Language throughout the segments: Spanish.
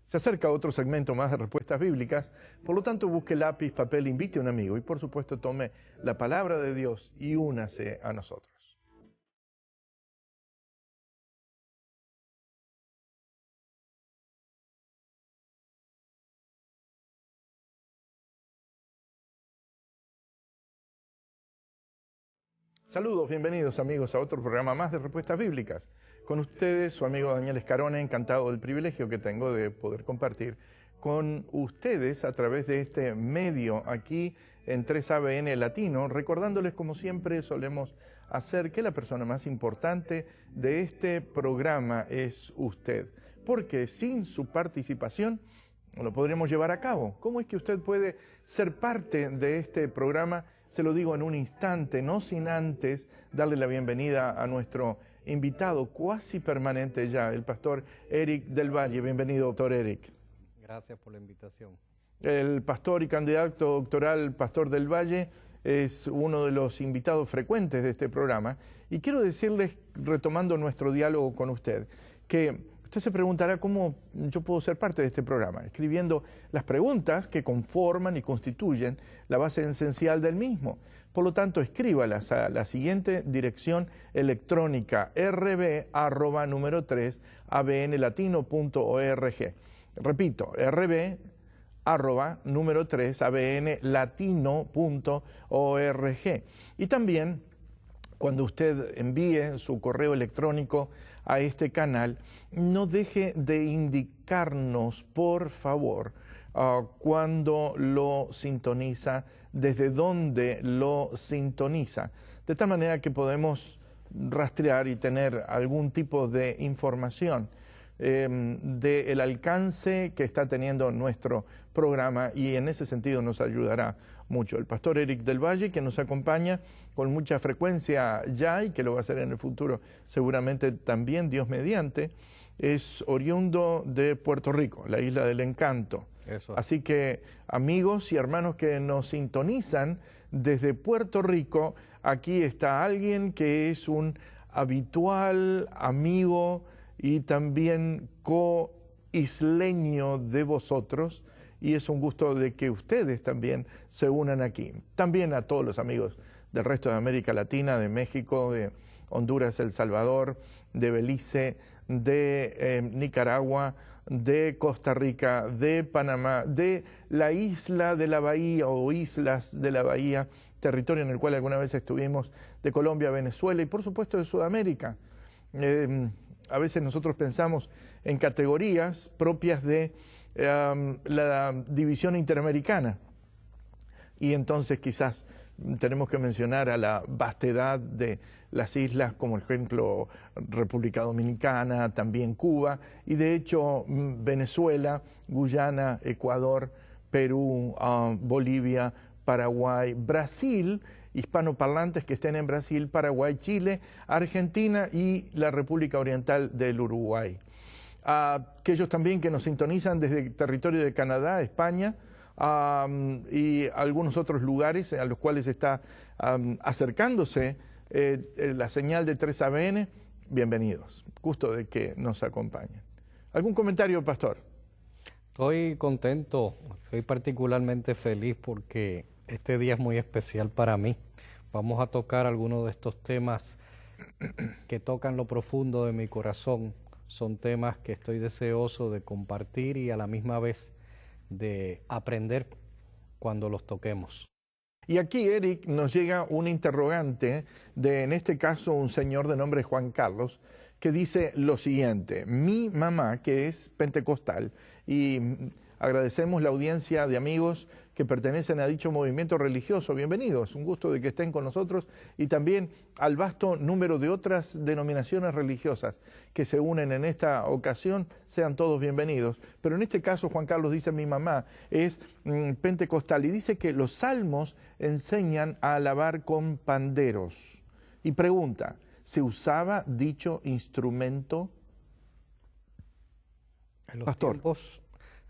Se acerca otro segmento más de respuestas bíblicas, por lo tanto busque lápiz, papel, invite a un amigo y por supuesto tome la palabra de Dios y únase a nosotros. Saludos, bienvenidos amigos a otro programa más de respuestas bíblicas. Con ustedes, su amigo Daniel Escarone, encantado del privilegio que tengo de poder compartir con ustedes a través de este medio aquí en 3ABN Latino, recordándoles como siempre solemos hacer que la persona más importante de este programa es usted, porque sin su participación no lo podremos llevar a cabo. ¿Cómo es que usted puede ser parte de este programa? Se lo digo en un instante, no sin antes darle la bienvenida a nuestro invitado cuasi permanente ya, el pastor Eric del Valle. Bienvenido, doctor Eric. Gracias por la invitación. El pastor y candidato doctoral Pastor del Valle es uno de los invitados frecuentes de este programa. Y quiero decirles, retomando nuestro diálogo con usted, que usted se preguntará cómo yo puedo ser parte de este programa, escribiendo las preguntas que conforman y constituyen la base esencial del mismo. Por lo tanto, escríbalas a la siguiente dirección electrónica rb@3abnlatino.org. Repito, rb@3abnlatino.org. Y también, cuando usted envíe su correo electrónico a este canal, no deje de indicarnos, por favor, cuando lo sintoniza, desde dónde lo sintoniza, de tal manera que podemos rastrear y tener algún tipo de información del alcance que está teniendo nuestro programa, y en ese sentido nos ayudará mucho. El pastor Eric del Valle, que nos acompaña con mucha frecuencia ya y que lo va a hacer en el futuro seguramente también, Dios mediante, es oriundo de Puerto Rico, la isla del encanto. Eso. Así que amigos y hermanos que nos sintonizan desde Puerto Rico, aquí está alguien que es un habitual amigo y también co-isleño de vosotros, y es un gusto de que ustedes también se unan aquí. También a todos los amigos del resto de América Latina, de México, de Honduras, El Salvador, de Belice, de Nicaragua, de Costa Rica, de Panamá, de la isla de la Bahía o islas de la Bahía, territorio en el cual alguna vez estuvimos, de Colombia, Venezuela y por supuesto de Sudamérica. A veces nosotros pensamos en categorías propias de la división interamericana, y entonces quizás tenemos que mencionar a la vastedad de las islas, como ejemplo República Dominicana, también Cuba, y de hecho Venezuela, Guyana, Ecuador, Perú, Bolivia, Paraguay, Brasil, hispanoparlantes que estén en Brasil, Paraguay, Chile, Argentina y la República Oriental del Uruguay. Aquellos también que nos sintonizan desde el territorio de Canadá, España, y algunos otros lugares a los cuales está acercándose la señal de 3ABN, bienvenidos. Gusto de que nos acompañen. ¿Algún comentario, pastor? Estoy contento, estoy particularmente feliz porque este día es muy especial para mí. Vamos a tocar algunos de estos temas que tocan lo profundo de mi corazón. Son temas que estoy deseoso de compartir y a la misma vez de aprender cuando los toquemos. Y aquí, Eric, nos llega un interrogante de, en este caso, un señor de nombre Juan Carlos, que dice lo siguiente: mi mamá, que es pentecostal, y agradecemos la audiencia de amigos que pertenecen a dicho movimiento religioso. Bienvenidos, un gusto de que estén con nosotros, y también al vasto número de otras denominaciones religiosas que se unen en esta ocasión, sean todos bienvenidos. Pero en este caso, Juan Carlos dice, mi mamá es pentecostal y dice que los salmos enseñan a alabar con panderos. Y pregunta, ¿se usaba dicho instrumento? Pastor.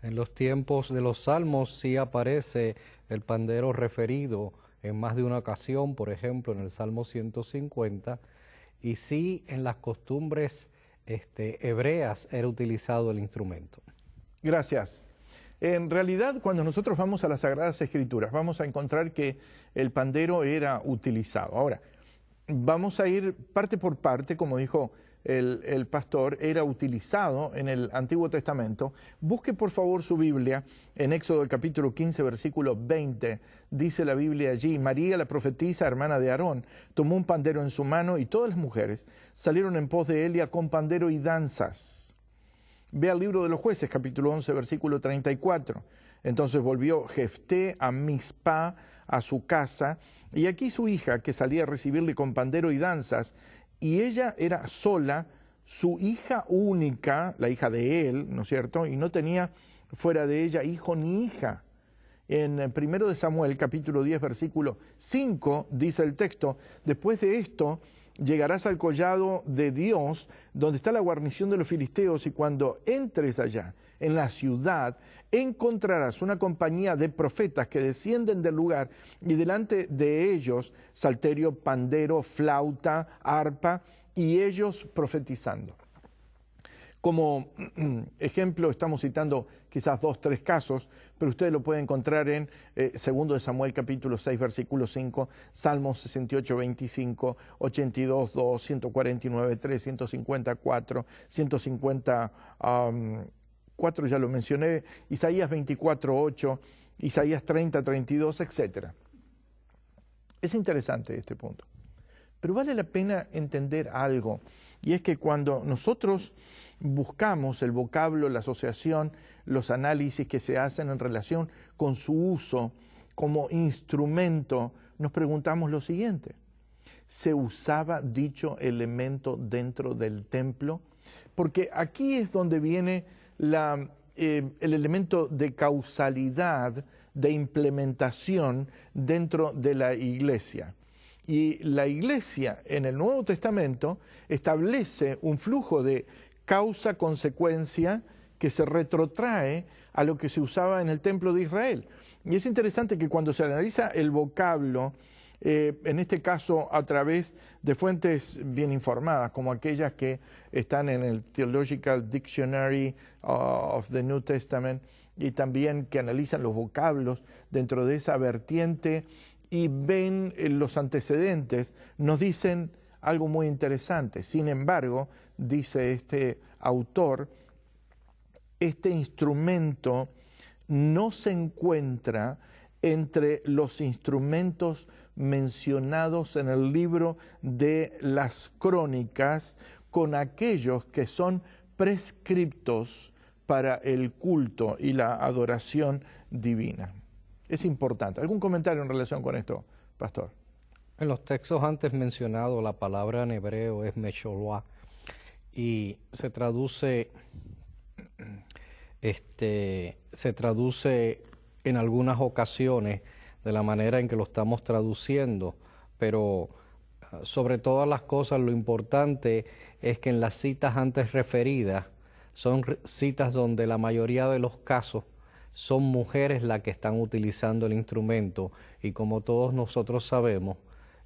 En los tiempos de los salmos sí aparece el pandero referido en más de una ocasión, por ejemplo en el Salmo 150, y sí en las costumbres hebreas era utilizado el instrumento. Gracias. En realidad, cuando nosotros vamos a las Sagradas Escrituras, vamos a encontrar que el pandero era utilizado. Ahora, vamos a ir parte por parte, como dijo el pastor, era utilizado en el Antiguo Testamento. Busque por favor su Biblia en Éxodo capítulo 15, versículo 20. Dice la Biblia allí: María, la profetisa, hermana de Aarón, tomó un pandero en su mano y todas las mujeres salieron en pos de ella con pandero y danzas. Ve al libro de los Jueces, capítulo 11, versículo 34. Entonces volvió Jefté a Mizpá, a su casa, y aquí su hija, que salía a recibirle con pandero y danzas, y ella era sola, su hija única, la hija de él, ¿no es cierto?, y no tenía fuera de ella hijo ni hija. En 1 Samuel, capítulo 10, versículo 5, dice el texto: después de esto llegarás al collado de Dios, donde está la guarnición de los filisteos, y cuando entres allá, en la ciudad, encontrarás una compañía de profetas que descienden del lugar, y delante de ellos salterio, pandero, flauta, arpa, y ellos profetizando. Como ejemplo estamos citando quizás 2, 3 casos, pero ustedes lo pueden encontrar en 2 Samuel capítulo 6 versículo 5, Salmos 68, 25, 82, 2, 149, 3, 154, 154 ya lo mencioné, Isaías 24, 8, Isaías 30, 32, etc. Es interesante este punto, pero vale la pena entender algo, y es que cuando nosotros buscamos el vocablo, la asociación, los análisis que se hacen en relación con su uso como instrumento, nos preguntamos lo siguiente: ¿se usaba dicho elemento dentro del templo? Porque aquí es donde viene el elemento de causalidad, de implementación dentro de la iglesia. Y la iglesia en el Nuevo Testamento establece un flujo de causa-consecuencia que se retrotrae a lo que se usaba en el templo de Israel. Y es interesante que cuando se analiza el vocablo, en este caso a través de fuentes bien informadas, como aquellas que están en el Theological Dictionary of the New Testament, y también que analizan los vocablos dentro de esa vertiente y ven los antecedentes, nos dicen algo muy interesante. Sin embargo, dice este autor, este instrumento no se encuentra entre los instrumentos mencionados en el libro de las Crónicas con aquellos que son prescriptos para el culto y la adoración divina. Es importante. ¿Algún comentario en relación con esto, pastor? En los textos antes mencionados, la palabra en hebreo es mesholá y se traduce en algunas ocasiones de la manera en que lo estamos traduciendo, pero sobre todas las cosas lo importante es que en las citas antes referidas son citas donde la mayoría de los casos son mujeres las que están utilizando el instrumento, y como todos nosotros sabemos,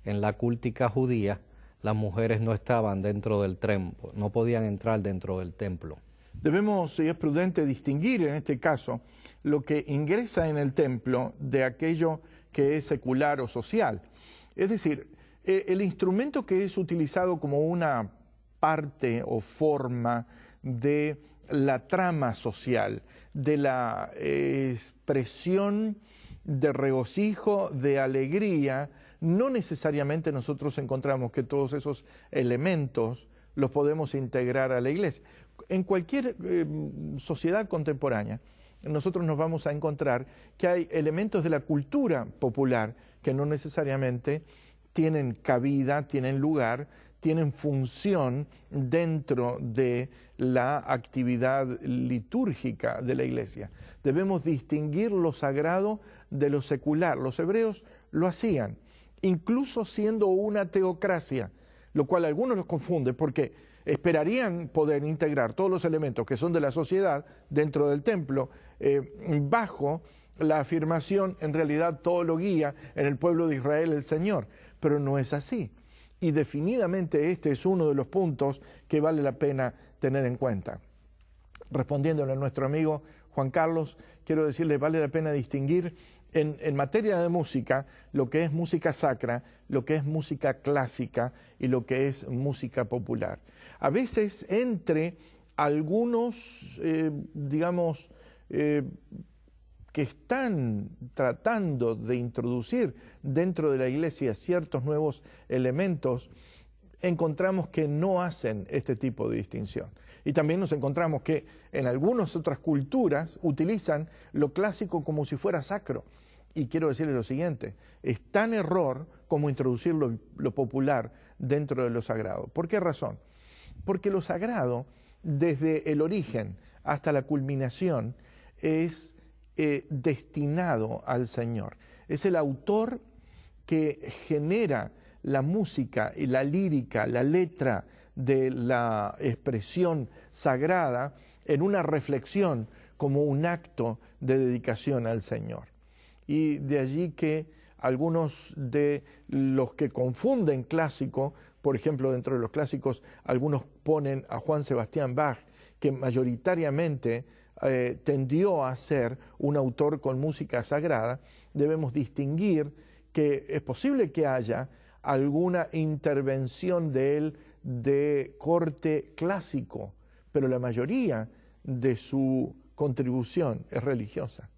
en la cúltica judía las mujeres no estaban dentro del templo, no podían entrar dentro del templo. Debemos, y es prudente, distinguir en este caso lo que ingresa en el templo de aquello que es secular o social. Es decir, el instrumento que es utilizado como una parte o forma de la trama social, de la expresión de regocijo, de alegría, no necesariamente nosotros encontramos que todos esos elementos los podemos integrar a la iglesia. En cualquier sociedad contemporánea, nosotros nos vamos a encontrar que hay elementos de la cultura popular que no necesariamente tienen cabida, tienen lugar, tienen función dentro de la actividad litúrgica de la iglesia. Debemos distinguir lo sagrado de lo secular. Los hebreos lo hacían, incluso siendo una teocracia, lo cual algunos los confunde porque esperarían poder integrar todos los elementos que son de la sociedad dentro del templo, bajo la afirmación, en realidad todo lo guía en el pueblo de Israel el Señor, pero no es así. Y definidamente este es uno de los puntos que vale la pena tener en cuenta. respondiéndole a nuestro amigo Juan Carlos, quiero decirle, vale la pena distinguir en materia de música lo que es música sacra, lo que es música clásica y lo que es música popular. A veces entre algunos, digamos, que están tratando de introducir dentro de la iglesia ciertos nuevos elementos, encontramos que no hacen este tipo de distinción. Y también nos encontramos que en algunas otras culturas utilizan lo clásico como si fuera sacro. Y quiero decirles lo siguiente, es tan error como introducir lo popular dentro de lo sagrado. ¿Por qué razón? Porque lo sagrado, desde el origen hasta la culminación, es destinado al Señor. Es el autor que genera la música y la lírica, la letra de la expresión sagrada en una reflexión como un acto de dedicación al Señor. Y de allí que algunos de los que confunden clásico, por ejemplo, dentro de los clásicos, algunos ponen a Juan Sebastián Bach, que mayoritariamente tendió a ser un autor con música sagrada. Debemos distinguir que es posible que haya alguna intervención de él de corte clásico, pero la mayoría de su contribución es religiosa.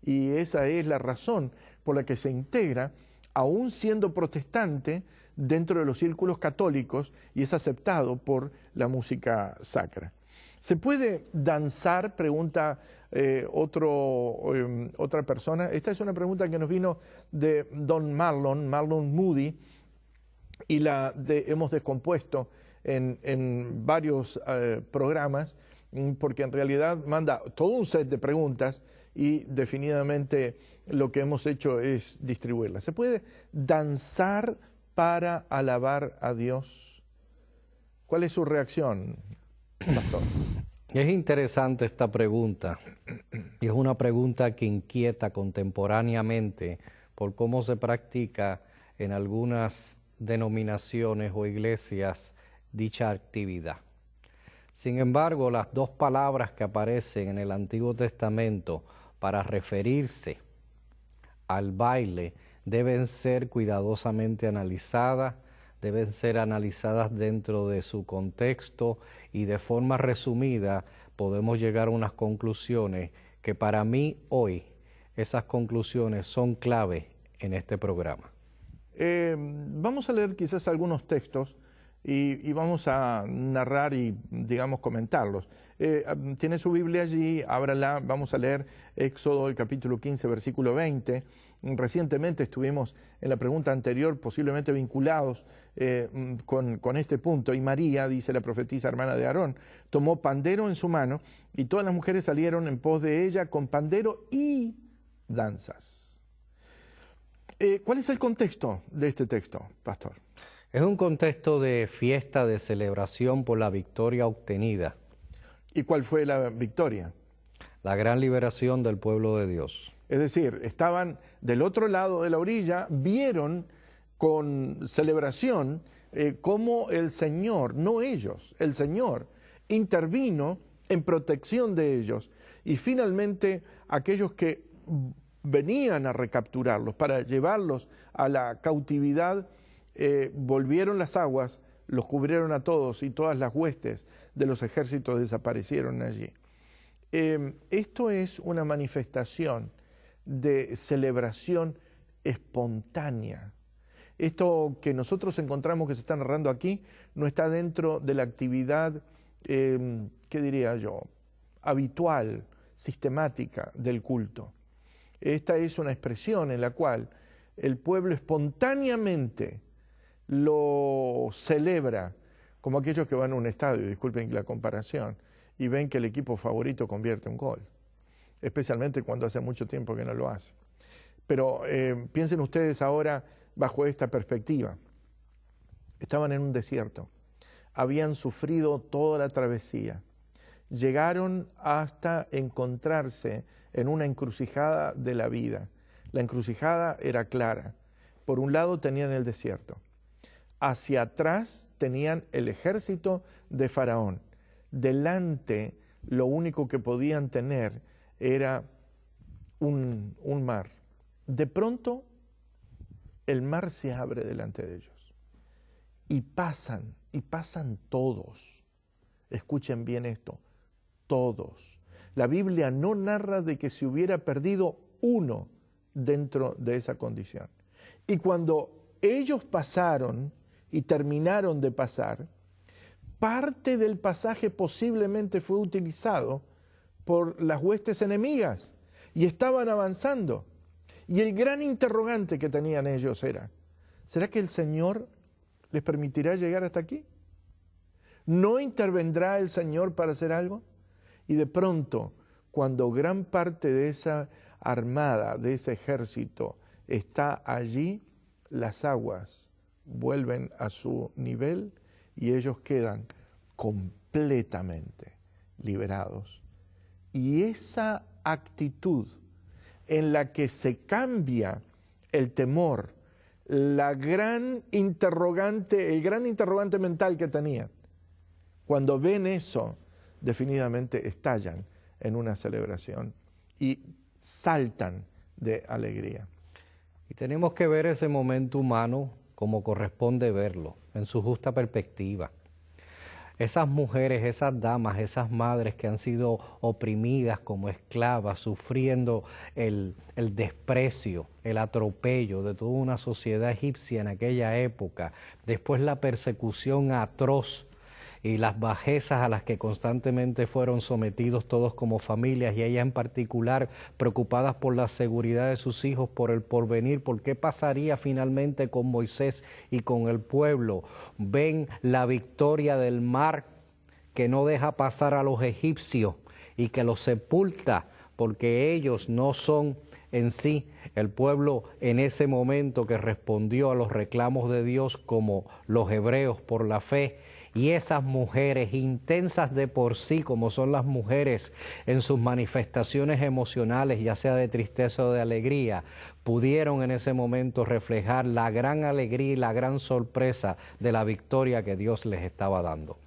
Y esa es la razón por la que se integra, aún siendo protestante, dentro de los círculos católicos y es aceptado por la música sacra. ¿Se puede danzar? Pregunta otra persona. Esta es una pregunta que nos vino de don Marlon Moody, y hemos descompuesto en varios programas, porque en realidad manda todo un set de preguntas y definitivamente lo que hemos hecho es distribuirlas. ¿Se puede danzar para alabar a Dios? ¿Cuál es su reacción, pastor? Es interesante esta pregunta, y es una pregunta que inquieta contemporáneamente por cómo se practica en algunas denominaciones o iglesias dicha actividad. Sin embargo, las dos palabras que aparecen en el Antiguo Testamento para referirse al baile deben ser cuidadosamente analizadas, deben ser analizadas dentro de su contexto, y de forma resumida podemos llegar a unas conclusiones que para mí hoy esas conclusiones son clave en este programa. Vamos a leer quizás algunos textos y vamos a narrar y, digamos, comentarlos. Tiene su Biblia allí, ábrala, vamos a leer Éxodo, el capítulo 15, versículo 20. Recientemente estuvimos en la pregunta anterior, posiblemente vinculados con este punto. Y María, dice la profetisa hermana de Aarón, tomó pandero en su mano y todas las mujeres salieron en pos de ella con pandero y danzas. ¿Cuál es el contexto de este texto, pastor? Es un contexto de fiesta, de celebración por la victoria obtenida. ¿Y cuál fue la victoria? La gran liberación del pueblo de Dios. Es decir, estaban del otro lado de la orilla, vieron con celebración cómo el Señor, no ellos, el Señor intervino en protección de ellos. Y finalmente aquellos que venían a recapturarlos para llevarlos a la cautividad, volvieron las aguas, los cubrieron a todos y todas las huestes de los ejércitos desaparecieron allí. Esto es una manifestación de celebración espontánea. Esto que nosotros encontramos que se está narrando aquí no está dentro de la actividad, ¿qué diría yo?, habitual, sistemática del culto. Esta es una expresión en la cual el pueblo espontáneamente lo celebra, como aquellos que van a un estadio, disculpen la comparación, y ven que el equipo favorito convierte un gol, especialmente cuando hace mucho tiempo que no lo hace. Pero piensen ustedes ahora bajo esta perspectiva. Estaban en un desierto, habían sufrido toda la travesía, llegaron hasta encontrarse en una encrucijada de la vida. La encrucijada era clara. Por un lado tenían el desierto, hacia atrás tenían el ejército de Faraón, delante lo único que podían tener era un mar. De pronto, el mar se abre delante de ellos y pasan todos. Escuchen bien esto, todos. La Biblia no narra de que se hubiera perdido uno dentro de esa condición. Y cuando ellos pasaron y terminaron de pasar, parte del pasaje posiblemente fue utilizado por las huestes enemigas y estaban avanzando. Y el gran interrogante que tenían ellos era, ¿será que el Señor les permitirá llegar hasta aquí? ¿No intervendrá el Señor para hacer algo? Y de pronto, cuando gran parte de esa armada, de ese ejército, está allí, las aguas vuelven a su nivel y ellos quedan completamente liberados. Y esa actitud en la que se cambia el temor, el gran interrogante mental que tenían, cuando ven eso, definitivamente estallan en una celebración y saltan de alegría. Y tenemos que ver ese momento humano como corresponde verlo, en su justa perspectiva. Esas mujeres, esas damas, esas madres que han sido oprimidas como esclavas, sufriendo el desprecio, el atropello de toda una sociedad egipcia en aquella época, después la persecución atroz y las bajezas a las que constantemente fueron sometidos todos como familias, y ellas en particular preocupadas por la seguridad de sus hijos, por el porvenir, por qué pasaría finalmente con Moisés y con el pueblo. Ven la victoria del mar que no deja pasar a los egipcios y que los sepulta, porque ellos no son en sí el pueblo en ese momento que respondió a los reclamos de Dios como los hebreos por la fe. Y esas mujeres intensas de por sí, como son las mujeres en sus manifestaciones emocionales, ya sea de tristeza o de alegría, pudieron en ese momento reflejar la gran alegría y la gran sorpresa de la victoria que Dios les estaba dando.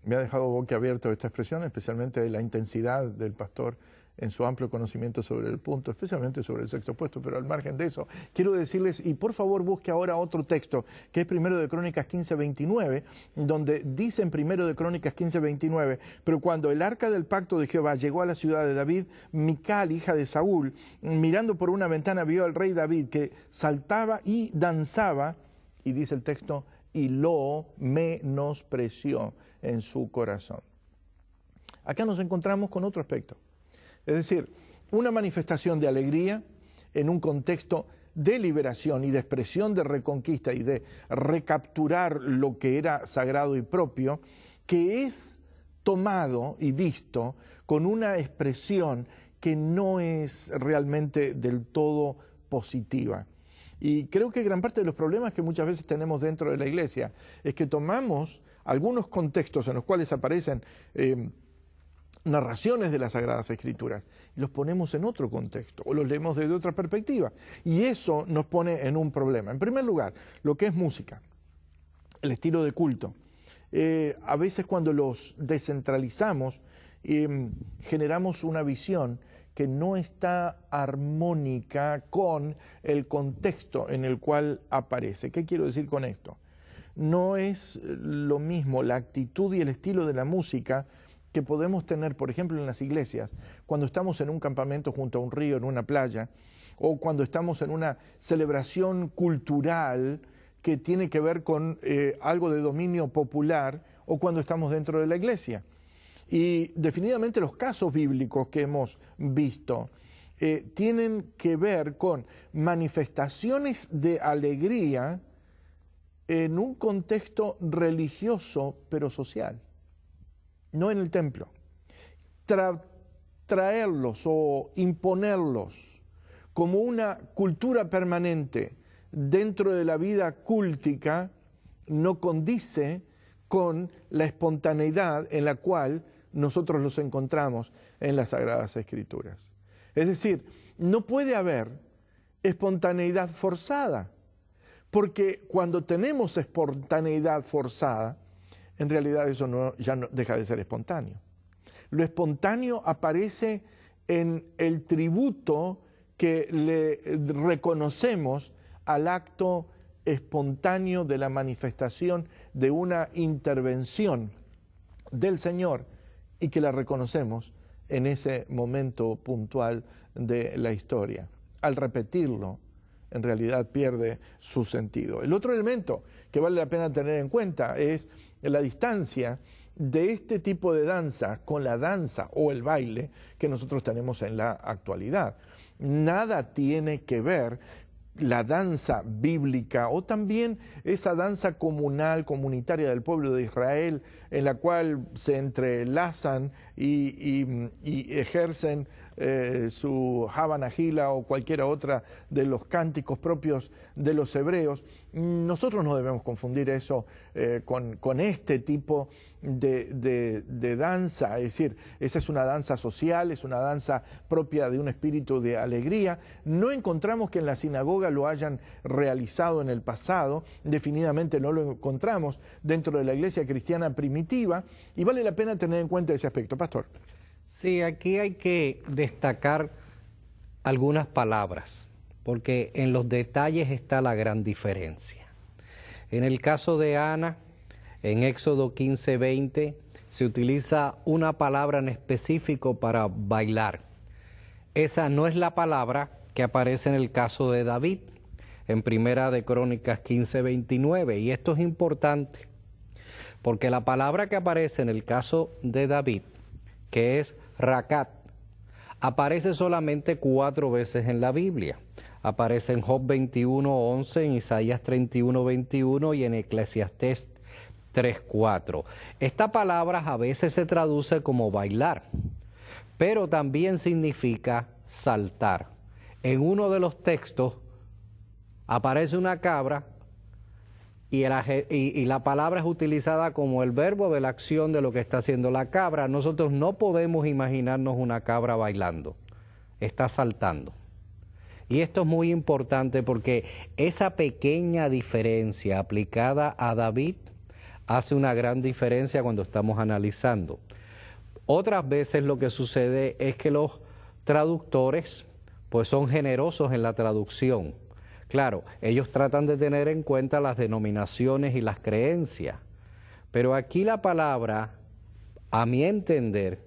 Me ha dejado boquiabierto esta expresión, especialmente la intensidad del pastor en su amplio conocimiento sobre el punto, especialmente sobre el sexto puesto, pero al margen de eso, quiero decirles, y por favor busque ahora otro texto, que es Primero de Crónicas 15:29, donde dice en Primero de Crónicas 15:29, pero cuando el arca del pacto de Jehová llegó a la ciudad de David, Mical, hija de Saúl, mirando por una ventana, vio al rey David que saltaba y danzaba, y dice el texto, y lo menospreció en su corazón. Acá nos encontramos con otro aspecto. Es decir, una manifestación de alegría en un contexto de liberación y de expresión de reconquista y de recapturar lo que era sagrado y propio, que es tomado y visto con una expresión que no es realmente del todo positiva. Y creo que gran parte de los problemas que muchas veces tenemos dentro de la iglesia es que tomamos algunos contextos en los cuales aparecen narraciones de las Sagradas Escrituras y los ponemos en otro contexto o los leemos desde otra perspectiva, y eso nos pone en un problema. En primer lugar, lo que es música, el estilo de culto. A veces cuando los descentralizamos, generamos una visión que no está armónica con el contexto en el cual aparece. ¿Qué quiero decir con esto? No es lo mismo la actitud y el estilo de la música que podemos tener, por ejemplo, en las iglesias, cuando estamos en un campamento junto a un río, en una playa, o cuando estamos en una celebración cultural que tiene que ver con algo de dominio popular, o cuando estamos dentro de la iglesia. Y definitivamente los casos bíblicos que hemos visto tienen que ver con manifestaciones de alegría en un contexto religioso pero social, no en el templo. Traerlos o imponerlos como una cultura permanente dentro de la vida cúltica no condice con la espontaneidad en la cual nosotros los encontramos en las Sagradas Escrituras. Es decir, no puede haber espontaneidad forzada, porque cuando tenemos espontaneidad forzada, en realidad eso ya no deja de ser espontáneo. Lo espontáneo aparece en el tributo que le reconocemos al acto espontáneo de la manifestación de una intervención del Señor y que la reconocemos en ese momento puntual de la historia. Al repetirlo, en realidad pierde su sentido. El otro elemento que vale la pena tener en cuenta es la distancia de este tipo de danza con la danza o el baile que nosotros tenemos en la actualidad. Nada tiene que ver la danza bíblica o también esa danza comunal, comunitaria del pueblo de Israel, en la cual se entrelazan y ejercen su Hava Nahila o cualquiera otra de los cánticos propios de los hebreos. Nosotros no debemos confundir eso con este tipo de danza, es decir, esa es una danza social, es una danza propia de un espíritu de alegría. No encontramos que en la sinagoga lo hayan realizado en el pasado, definitivamente no lo encontramos dentro de la iglesia cristiana primitiva, y vale la pena tener en cuenta ese aspecto. Pastor. Sí, aquí hay que destacar algunas palabras, porque en los detalles está la gran diferencia. En el caso de Ana, en Éxodo 15:20, se utiliza una palabra en específico para bailar. Esa no es la palabra que aparece en el caso de David, en Primera de Crónicas 15:29, y esto es importante, porque la palabra que aparece en el caso de David, que es racat, aparece solamente 4 veces en la Biblia. Aparece en Job 21:11, en Isaías 31:21 y en Eclesiastés 3:4. Esta palabra a veces se traduce como bailar, pero también significa saltar. En uno de los textos aparece una cabra y la palabra es utilizada como el verbo de la acción de lo que está haciendo la cabra. Nosotros no podemos imaginarnos una cabra bailando, está saltando. Y esto es muy importante porque esa pequeña diferencia aplicada a David hace una gran diferencia cuando estamos analizando. Otras veces lo que sucede es que los traductores pues son generosos en la traducción. Claro, ellos tratan de tener en cuenta las denominaciones y las creencias, pero aquí la palabra, a mi entender,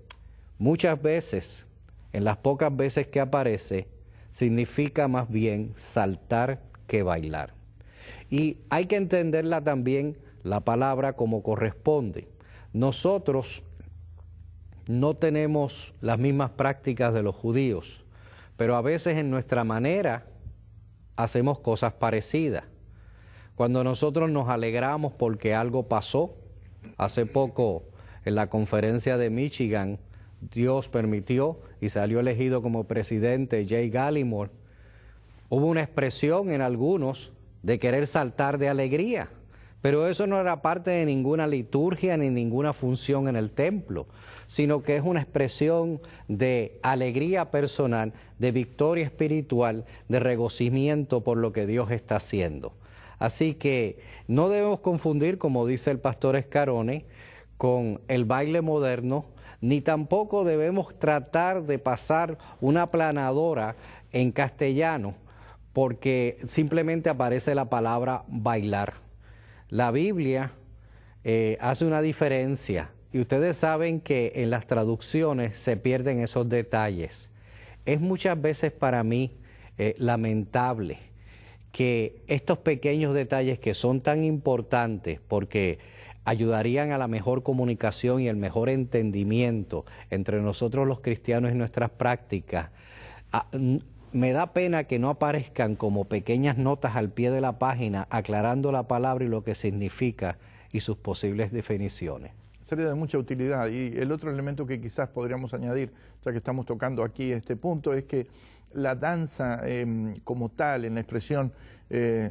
muchas veces, en las pocas veces que aparece, significa más bien saltar que bailar. Y hay que entenderla también, la palabra, como corresponde. Nosotros no tenemos las mismas prácticas de los judíos, pero a veces en nuestra manera hacemos cosas parecidas. Cuando nosotros nos alegramos porque algo pasó, hace poco en la conferencia de Michigan, Dios permitió y salió elegido como presidente Jay Gallimore, hubo una expresión en algunos de querer saltar de alegría, pero eso no era parte de ninguna liturgia ni ninguna función en el templo, sino que es una expresión de alegría personal, de victoria espiritual, de regocijamiento por lo que Dios está haciendo. Así que no debemos confundir, como dice el pastor Escarone, con el baile moderno, ni tampoco debemos tratar de pasar una planadora en castellano, porque simplemente aparece la palabra bailar. La Biblia hace una diferencia, y ustedes saben que en las traducciones se pierden esos detalles. Es muchas veces para mí lamentable que estos pequeños detalles que son tan importantes porque ayudarían a la mejor comunicación y el mejor entendimiento entre nosotros los cristianos y nuestras prácticas, me da pena que no aparezcan como pequeñas notas al pie de la página aclarando la palabra y lo que significa y sus posibles definiciones. Sería de mucha utilidad. Y el otro elemento que quizás podríamos añadir, ya que estamos tocando aquí este punto, es que la danza como tal, en la expresión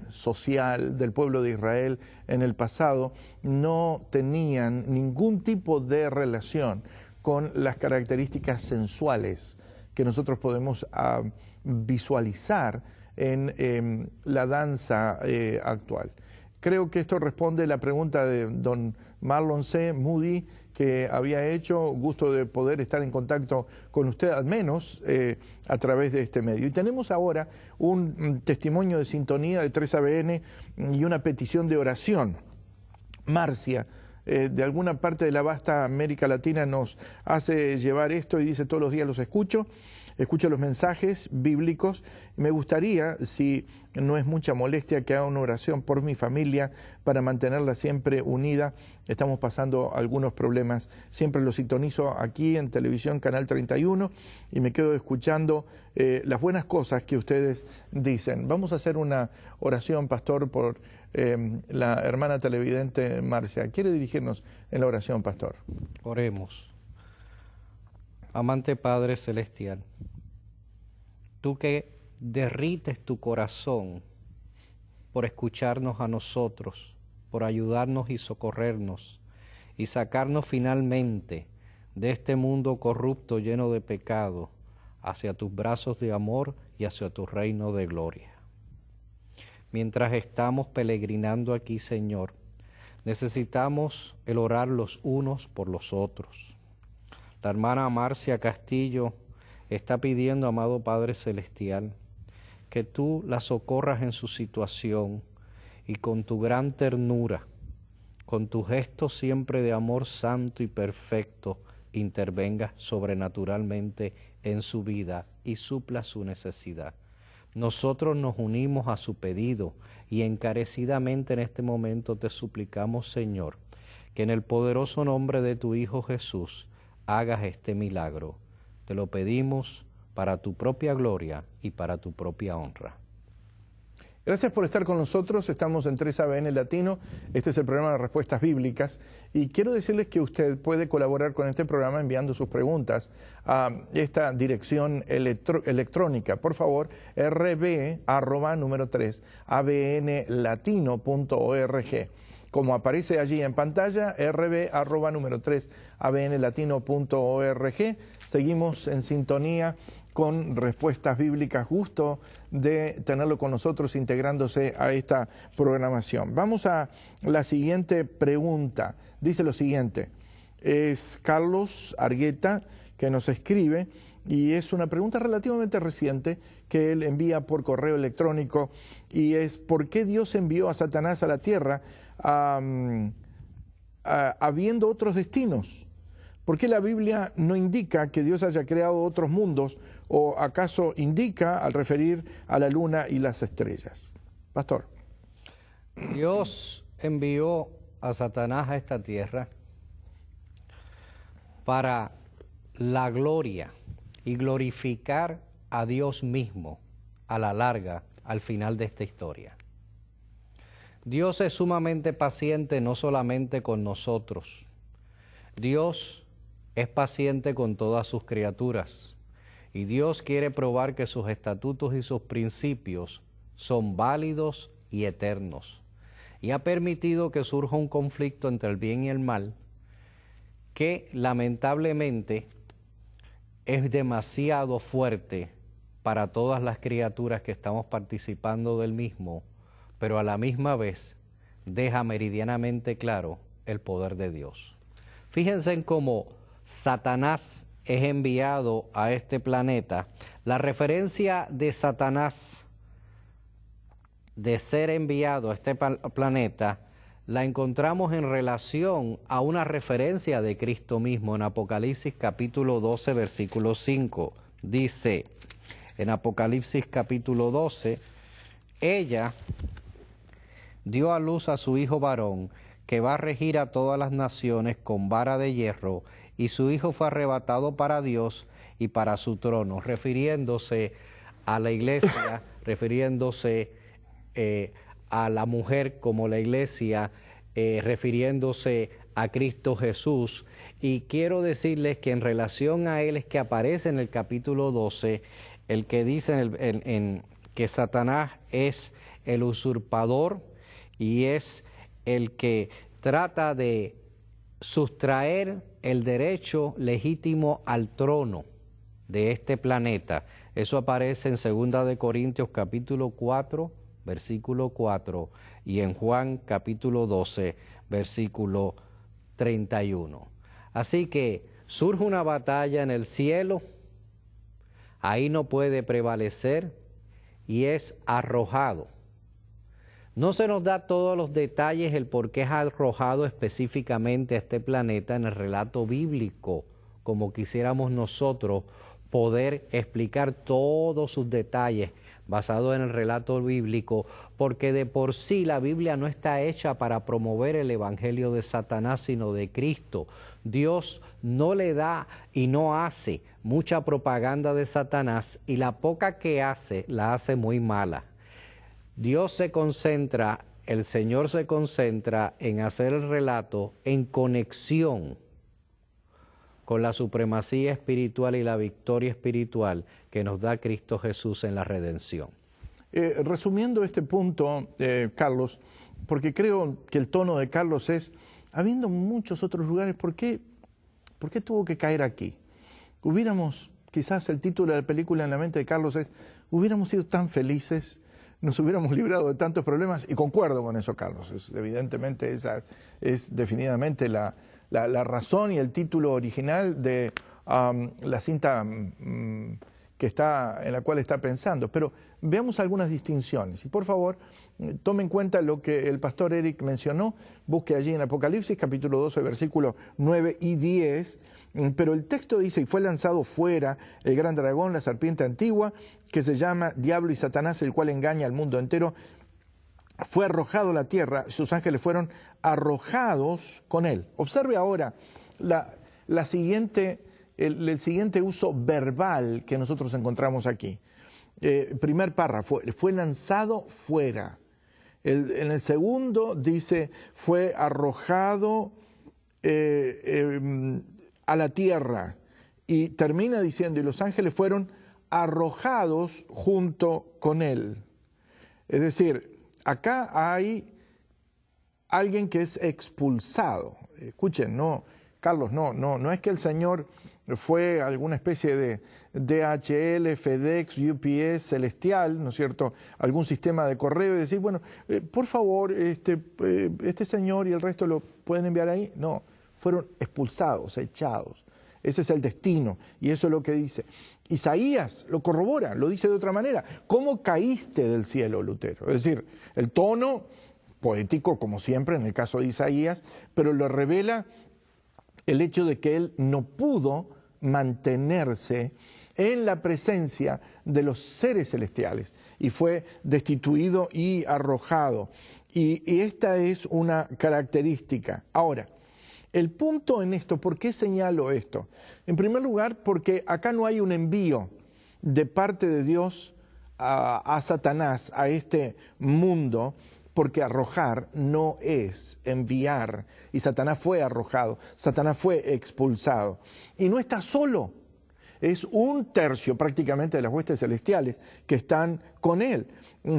social del pueblo de Israel en el pasado, no tenían ningún tipo de relación con las características sensuales que nosotros podemos visualizar en la danza actual. Creo que esto responde a la pregunta de don Marlon C. Moody que había hecho. Gusto de poder estar en contacto con usted, al menos a través de este medio. Y tenemos ahora un testimonio de sintonía de 3ABN y una petición de oración. Marcia, de alguna parte de la vasta América Latina, nos hace llevar esto y dice: todos los días los escucho los mensajes bíblicos. Me gustaría, si no es mucha molestia, que haga una oración por mi familia para mantenerla siempre unida. Estamos pasando algunos problemas. Siempre lo sintonizo aquí en televisión, Canal 31, y me quedo escuchando las buenas cosas que ustedes dicen. Vamos a hacer una oración, pastor, por la hermana televidente Marcia. ¿Quiere dirigirnos en la oración, pastor? Oremos. Amante Padre Celestial, tú que derrites tu corazón por escucharnos a nosotros, por ayudarnos y socorrernos y sacarnos finalmente de este mundo corrupto lleno de pecado hacia tus brazos de amor y hacia tu reino de gloria. Mientras estamos peregrinando aquí, Señor, necesitamos el orar los unos por los otros. La hermana Marcia Castillo está pidiendo, amado Padre Celestial, que tú la socorras en su situación y con tu gran ternura, con tu gesto siempre de amor santo y perfecto, intervengas sobrenaturalmente en su vida y supla su necesidad. Nosotros nos unimos a su pedido y encarecidamente en este momento te suplicamos, Señor, que en el poderoso nombre de tu Hijo Jesús hagas este milagro. Te lo pedimos para tu propia gloria y para tu propia honra. Gracias por estar con nosotros. Estamos en 3ABN Latino. Este es el programa de Respuestas Bíblicas. Y quiero decirles que usted puede colaborar con este programa enviando sus preguntas a esta dirección electrónica. Por favor, rb@abnlatino.org. Como aparece allí en pantalla, rb@3abnlatino.org. Seguimos en sintonía con Respuestas Bíblicas. Gusto de tenerlo con nosotros integrándose a esta programación. Vamos a la siguiente pregunta. Dice lo siguiente: es Carlos Argueta que nos escribe y es una pregunta relativamente reciente que él envía por correo electrónico, y es: ¿por qué Dios envió a Satanás a la tierra habiendo otros destinos? ¿Por qué la Biblia no indica que Dios haya creado otros mundos, o acaso indica al referir a la luna y las estrellas? Pastor. Dios envió a Satanás a esta tierra para la gloria y glorificar a Dios mismo a la larga, al final de esta historia. Dios es sumamente paciente no solamente con nosotros. Dios es paciente con todas sus criaturas, y Dios quiere probar que sus estatutos y sus principios son válidos y eternos, y ha permitido que surja un conflicto entre el bien y el mal que lamentablemente es demasiado fuerte para todas las criaturas que estamos participando del mismo, pero a la misma vez deja meridianamente claro el poder de Dios. Fíjense en cómo Satanás es enviado a este planeta. La referencia de Satanás de ser enviado a este planeta la encontramos en relación a una referencia de Cristo mismo en Apocalipsis capítulo 12, versículo 5. Dice en Apocalipsis capítulo 12: ella dio a luz a su hijo varón, que va a regir a todas las naciones con vara de hierro, y su hijo fue arrebatado para Dios y para su trono, refiriéndose a la iglesia, refiriéndose a la mujer como la iglesia, refiriéndose a Cristo Jesús. Y quiero decirles que en relación a él es que aparece en el capítulo 12 el que dice que Satanás es el usurpador y es el que trata de sustraer el derecho legítimo al trono de este planeta. Eso aparece en 2 de Corintios capítulo 4, versículo 4, y en Juan capítulo 12, versículo 31. Así que surge una batalla en el cielo, ahí no puede prevalecer y es arrojado. No se nos da todos los detalles el por qué es arrojado específicamente a este planeta en el relato bíblico, como quisiéramos nosotros poder explicar todos sus detalles basados en el relato bíblico, porque de por sí la Biblia no está hecha para promover el evangelio de Satanás, sino de Cristo. Dios no le da y no hace mucha propaganda de Satanás, y la poca que hace, la hace muy mala. Dios se concentra, el Señor se concentra en hacer el relato en conexión con la supremacía espiritual y la victoria espiritual que nos da Cristo Jesús en la redención. Resumiendo este punto, Carlos, porque creo que el tono de Carlos es, habiendo muchos otros lugares, ¿por qué tuvo que caer aquí? Hubiéramos, quizás el título de la película en la mente de Carlos es, hubiéramos sido tan felices, nos hubiéramos librado de tantos problemas, y concuerdo con eso, Carlos. Evidentemente esa es definitivamente la razón y el título original de la cinta que está, en la cual está pensando. Pero veamos algunas distinciones. Y por favor, tome en cuenta lo que el pastor Eric mencionó. Busque allí en Apocalipsis, capítulo 12, versículos 9 y 10. Pero el texto dice, y fue lanzado fuera el gran dragón, la serpiente antigua, que se llama Diablo y Satanás, el cual engaña al mundo entero. Fue arrojado a la tierra, sus ángeles fueron arrojados con él. Observe ahora el siguiente uso verbal que nosotros encontramos aquí. Primer párrafo, fue lanzado fuera. En el segundo dice, fue arrojado a la tierra. Y termina diciendo, y los ángeles fueron arrojados junto con él. Es decir, acá hay alguien que es expulsado. Escuchen, no, Carlos, no es que el Señor fue alguna especie de DHL, FedEx, UPS celestial, ¿no es cierto?, algún sistema de correo y decir, bueno, por favor, este señor y el resto lo pueden enviar ahí. No, fueron expulsados, echados. Ese es el destino, y eso es lo que dice. Isaías lo corrobora, lo dice de otra manera. ¿Cómo caíste del cielo, Lutero? Es decir, el tono poético, como siempre, en el caso de Isaías, pero lo revela el hecho de que él no pudo mantenerse en la presencia de los seres celestiales y fue destituido y arrojado. Y esta es una característica. Ahora, el punto en esto, ¿por qué señalo esto? En primer lugar, porque acá no hay un envío de parte de Dios a Satanás, a este mundo, porque arrojar no es enviar, y Satanás fue arrojado, Satanás fue expulsado. Y no está solo, es un tercio prácticamente de las huestes celestiales que están con él.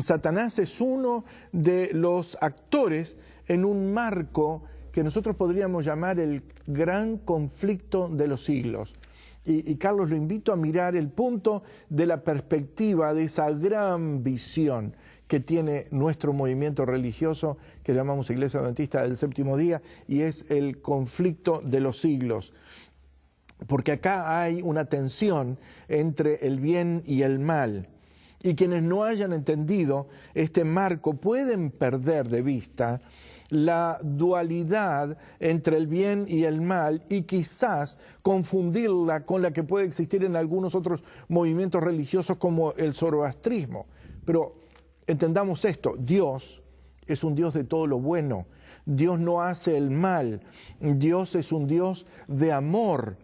Satanás es uno de los actores en un marco que nosotros podríamos llamar el gran conflicto de los siglos. Y Carlos, lo invito a mirar el punto de la perspectiva de esa gran visión que tiene nuestro movimiento religioso, que llamamos Iglesia Adventista del Séptimo Día, y es el conflicto de los siglos. Porque acá hay una tensión entre el bien y el mal. Y quienes no hayan entendido este marco pueden perder de vista la dualidad entre el bien y el mal y quizás confundirla con la que puede existir en algunos otros movimientos religiosos como el zoroastrismo. Pero entendamos esto, Dios es un Dios de todo lo bueno, Dios no hace el mal, Dios es un Dios de amor,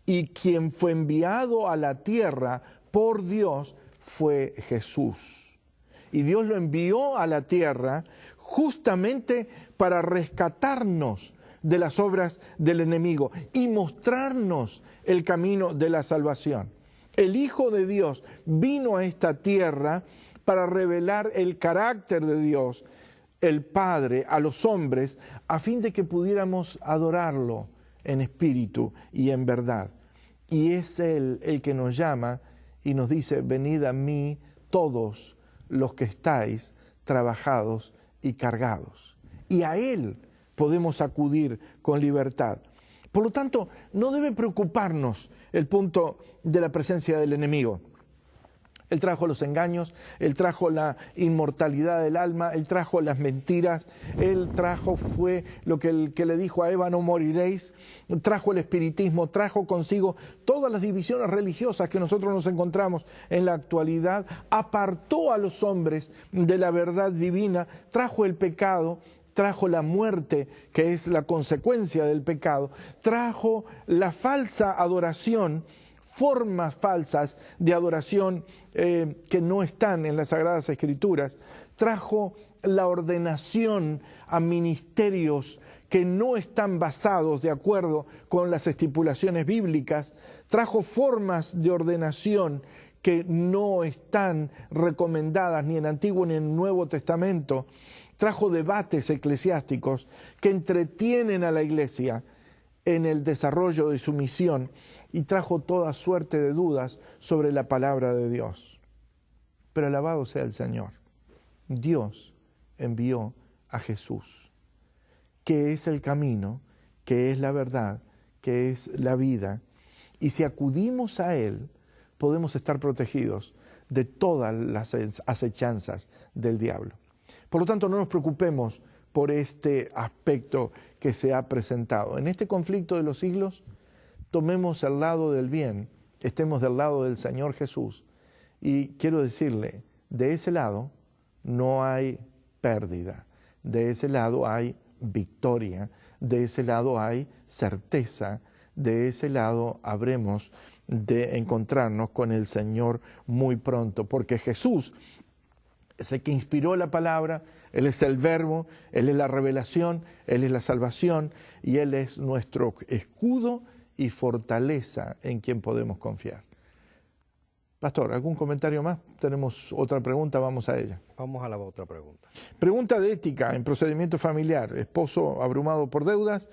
y quien fue enviado a la tierra por Dios fue Jesús. Y Dios lo envió a la tierra justamente para rescatarnos de las obras del enemigo y mostrarnos el camino de la salvación. El Hijo de Dios vino a esta tierra para revelar el carácter de Dios, el Padre, a los hombres, a fin de que pudiéramos adorarlo en espíritu y en verdad. Y es Él el que nos llama y nos dice, venid a mí todos los que estáis trabajados y cargados. Y a Él podemos acudir con libertad. Por lo tanto, no debe preocuparnos el punto de la presencia del enemigo. Él trajo los engaños, Él trajo la inmortalidad del alma, Él trajo las mentiras, fue lo que le dijo a Eva, no moriréis, trajo el espiritismo, trajo consigo todas las divisiones religiosas que nosotros nos encontramos en la actualidad, apartó a los hombres de la verdad divina, trajo el pecado, trajo la muerte, que es la consecuencia del pecado, trajo la falsa adoración, formas falsas de adoración que no están en las Sagradas Escrituras, trajo la ordenación a ministerios que no están basados de acuerdo con las estipulaciones bíblicas, trajo formas de ordenación que no están recomendadas ni en Antiguo ni en Nuevo Testamento, trajo debates eclesiásticos que entretienen a la iglesia en el desarrollo de su misión y trajo toda suerte de dudas sobre la palabra de Dios. Pero alabado sea el Señor. Dios envió a Jesús, que es el camino, que es la verdad, que es la vida. Y si acudimos a Él, podemos estar protegidos de todas las acechanzas del diablo. Por lo tanto, no nos preocupemos por este aspecto que se ha presentado. En este conflicto de los siglos, tomemos el lado del bien, estemos del lado del Señor Jesús. Y quiero decirle, de ese lado no hay pérdida, de ese lado hay victoria, de ese lado hay certeza, de ese lado habremos de encontrarnos con el Señor muy pronto, porque Jesús es el que inspiró la palabra, Él es el verbo, Él es la revelación, Él es la salvación y Él es nuestro escudo y fortaleza en quien podemos confiar. Pastor, ¿algún comentario más? Tenemos otra pregunta, vamos a ella. Vamos a la otra pregunta. Pregunta de ética en procedimiento familiar. Esposo abrumado por deudas,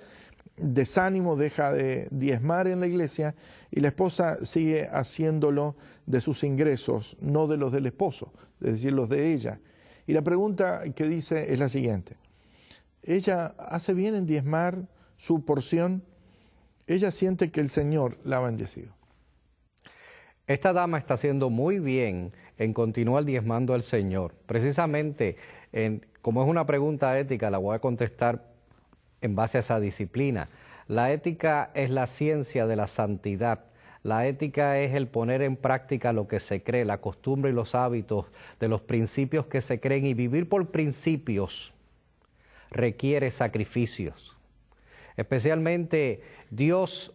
desánimo, deja de diezmar en la iglesia y la esposa sigue haciéndolo de sus ingresos, no de los del esposo, es decir, los de ella. Y la pregunta que dice es la siguiente. ¿Ella hace bien en diezmar su porción? Ella siente que el Señor la ha bendecido. Esta dama está haciendo muy bien en continuar diezmando al Señor. Precisamente, como es una pregunta ética, la voy a contestar en base a esa disciplina. La ética es la ciencia de la santidad. La ética es el poner en práctica lo que se cree, la costumbre y los hábitos de los principios que se creen, y vivir por principios requiere sacrificios. Especialmente Dios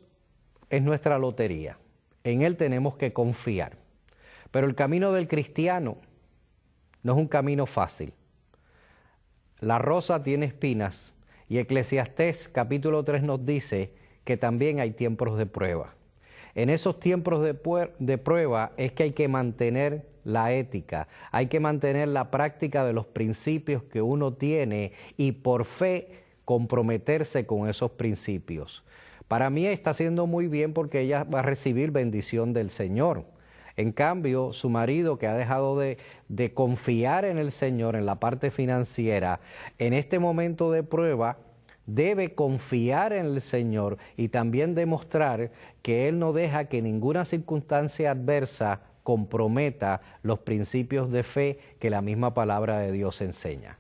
es nuestra lotería, en Él tenemos que confiar. Pero el camino del cristiano no es un camino fácil. La rosa tiene espinas y Eclesiastés capítulo 3 nos dice que también hay tiempos de prueba. En esos tiempos de prueba es que hay que mantener la ética, hay que mantener la práctica de los principios que uno tiene y por fe comprometerse con esos principios. Para mí está haciendo muy bien porque ella va a recibir bendición del Señor. En cambio, su marido, que ha dejado de confiar en el Señor en la parte financiera, en este momento de prueba, debe confiar en el Señor y también demostrar que Él no deja que ninguna circunstancia adversa comprometa los principios de fe que la misma palabra de Dios enseña.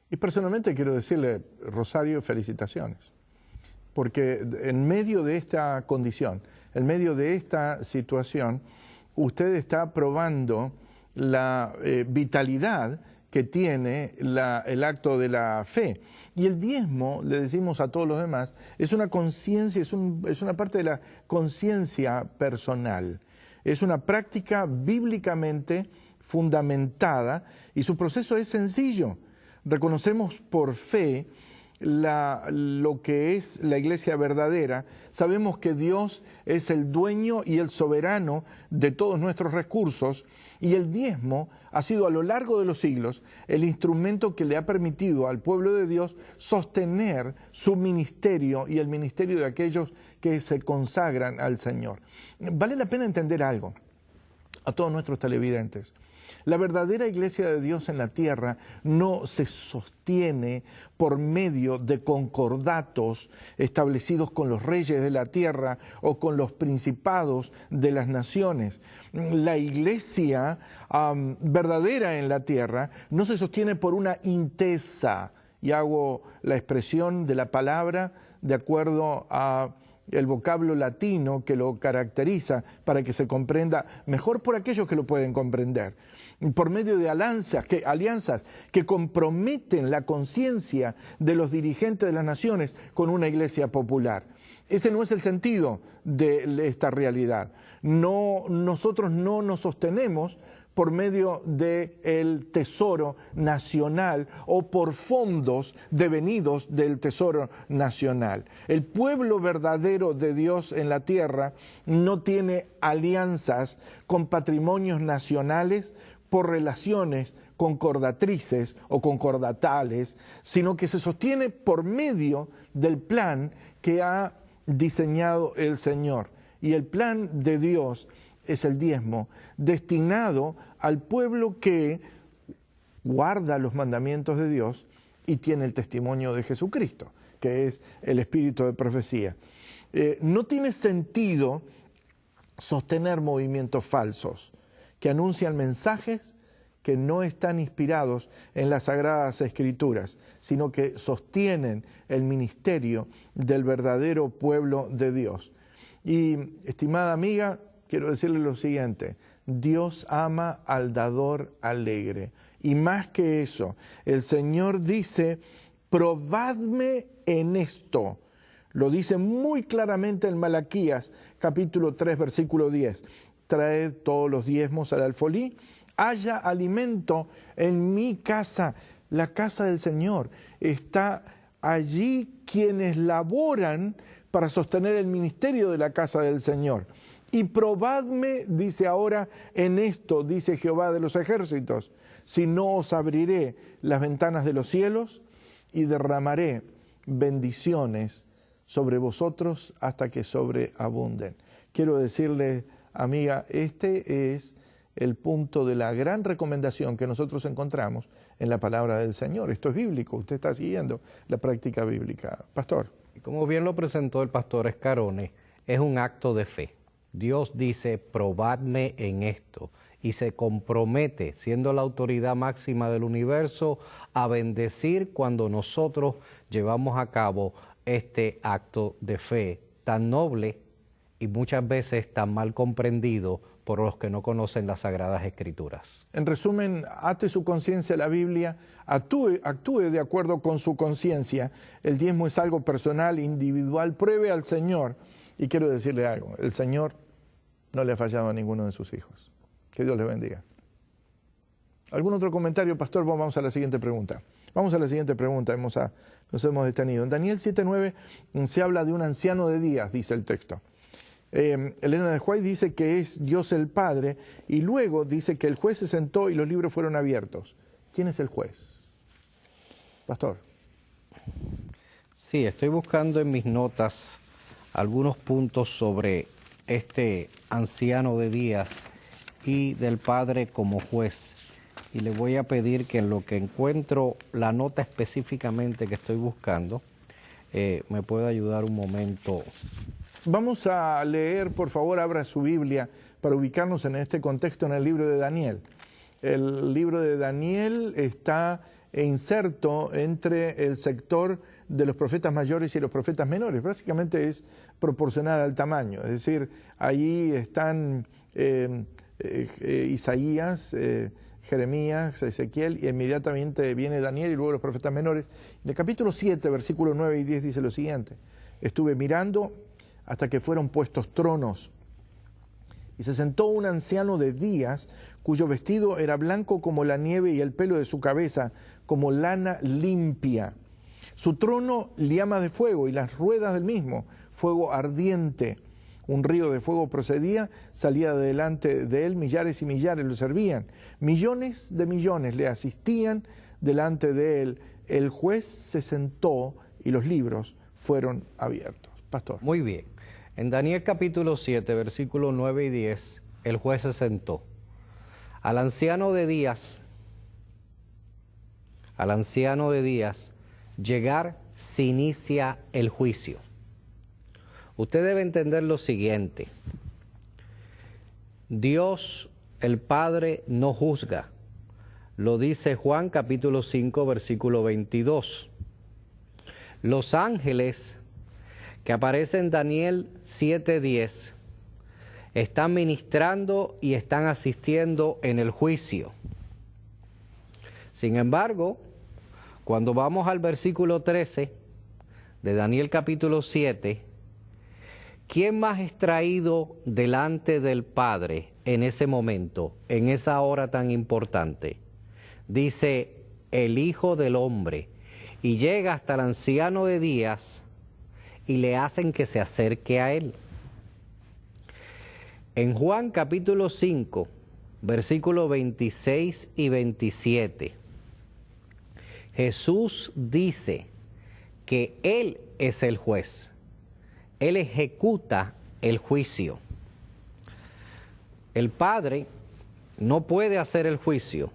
Y personalmente quiero decirle, Rosario, felicitaciones, porque en medio de esta condición, en medio de esta situación, usted está probando la vitalidad que tiene el acto de la fe. Y el diezmo, le decimos a todos los demás, es una conciencia, es una parte de la conciencia personal. Es una práctica bíblicamente fundamentada y su proceso es sencillo. Reconocemos por fe lo que es la iglesia verdadera, sabemos que Dios es el dueño y el soberano de todos nuestros recursos y el diezmo ha sido a lo largo de los siglos el instrumento que le ha permitido al pueblo de Dios sostener su ministerio y el ministerio de aquellos que se consagran al Señor. Vale la pena entender algo. a todos nuestros televidentes. La verdadera iglesia de Dios en la tierra no se sostiene por medio de concordatos establecidos con los reyes de la tierra o con los principados de las naciones. La iglesia verdadera en la tierra no se sostiene por una intesa, y hago la expresión de la palabra de acuerdo a el vocablo latino que lo caracteriza para que se comprenda mejor por aquellos que lo pueden comprender, por medio de alianzas que comprometen la conciencia de los dirigentes de las naciones con una iglesia popular. Ese no es el sentido de esta realidad. Nosotros no nos sostenemos por medio del tesoro nacional o por fondos devenidos del tesoro nacional. El pueblo verdadero de Dios en la tierra no tiene alianzas con patrimonios nacionales por relaciones concordatrices o concordatales, sino que se sostiene por medio del plan que ha diseñado el Señor. Y el plan de Dios es el diezmo, destinado al pueblo que guarda los mandamientos de Dios y tiene el testimonio de Jesucristo, que es el espíritu de profecía. No tiene sentido sostener movimientos falsos que anuncian mensajes que no están inspirados en las Sagradas Escrituras, sino que sostienen el ministerio del verdadero pueblo de Dios. Y, estimada amiga, quiero decirle lo siguiente: Dios ama al dador alegre. Y más que eso, el Señor dice, probadme en esto. Lo dice muy claramente en Malaquías, capítulo 3, versículo 10. Traed todos los diezmos al alfolí, haya alimento en mi casa. La casa del Señor. Está allí quienes laboran para sostener el ministerio de la casa del Señor. Y probadme, dice ahora, en esto, dice Jehová de los ejércitos, si no os abriré las ventanas de los cielos y derramaré bendiciones sobre vosotros hasta que sobreabunden. Quiero decirle, amiga, este es el punto de la gran recomendación que nosotros encontramos en la palabra del Señor. Esto es bíblico, usted está siguiendo la práctica bíblica. Pastor. Como bien lo presentó el pastor Escarone, es un acto de fe. Dios dice, probadme en esto, y se compromete, siendo la autoridad máxima del universo, a bendecir cuando nosotros llevamos a cabo este acto de fe tan noble y muchas veces tan mal comprendido por los que no conocen las Sagradas Escrituras. En resumen, ate su conciencia a la Biblia, actúe de acuerdo con su conciencia. El diezmo es algo personal, individual, pruebe al Señor. Y quiero decirle algo, el Señor no le ha fallado a ninguno de sus hijos. Que Dios les bendiga. ¿Algún otro comentario, pastor? Vamos a la siguiente pregunta. Vamos a la siguiente pregunta, nos hemos detenido. En Daniel 7:9 se habla de un anciano de días, dice el texto. Elena de White dice que es Dios el Padre, y luego dice que el juez se sentó y los libros fueron abiertos. ¿Quién es el juez? Pastor. Sí, estoy buscando en mis notas algunos puntos sobre este anciano de días y del Padre como juez. Y le voy a pedir que en lo que encuentro la nota específicamente que estoy buscando, me pueda ayudar un momento. Vamos a leer, por favor, abra su Biblia para ubicarnos en este contexto en el libro de Daniel. El libro de Daniel está inserto entre el sector de los profetas mayores y los profetas menores. Básicamente es proporcional al tamaño. Es decir, allí están Isaías, Jeremías, Ezequiel, y inmediatamente viene Daniel y luego los profetas menores. En el capítulo 7, versículos 9 y 10 dice lo siguiente: estuve mirando hasta que fueron puestos tronos, y se sentó un anciano de días, cuyo vestido era blanco como la nieve y el pelo de su cabeza como lana limpia. Su trono llama de fuego y las ruedas del mismo fuego ardiente. Un río de fuego procedía, salía de delante de él, millares y millares lo servían. Millones de millones le asistían delante de él. El juez se sentó y los libros fueron abiertos. Pastor. Muy bien. En Daniel capítulo 7, versículos 9 y 10, el juez se sentó. Al anciano de días, llegar se inicia el juicio. Usted debe entender lo siguiente: Dios, el Padre, no juzga. Lo dice Juan capítulo 5, versículo 22. Los ángeles que aparecen en Daniel 7:10 están ministrando y están asistiendo en el juicio. Sin embargo, cuando vamos al versículo 13 de Daniel capítulo 7, ¿quién más es traído delante del Padre en ese momento, en esa hora tan importante? Dice, el Hijo del Hombre, y llega hasta el anciano de días y le hacen que se acerque a él. En Juan capítulo 5, versículos 26 y 27, Jesús dice que Él es el juez. Él ejecuta el juicio. El Padre no puede hacer el juicio,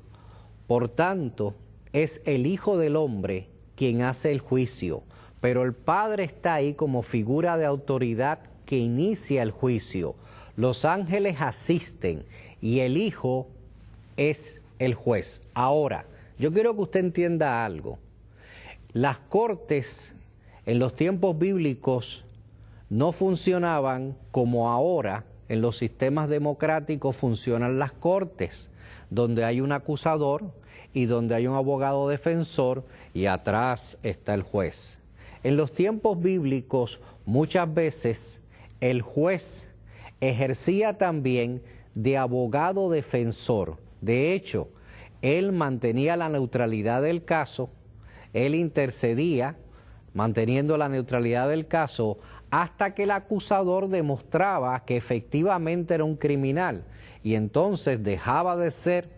por tanto, es el Hijo del Hombre quien hace el juicio, pero el Padre está ahí como figura de autoridad que inicia el juicio. Los ángeles asisten y el Hijo es el juez. Ahora, yo quiero que usted entienda algo. Las cortes en los tiempos bíblicos no funcionaban como ahora en los sistemas democráticos funcionan las cortes, donde hay un acusador y donde hay un abogado defensor y atrás está el juez. En los tiempos bíblicos muchas veces el juez ejercía también de abogado defensor. De hecho, él mantenía la neutralidad del caso, él intercedía manteniendo la neutralidad del caso hasta que el acusador demostraba que efectivamente era un criminal y entonces dejaba de ser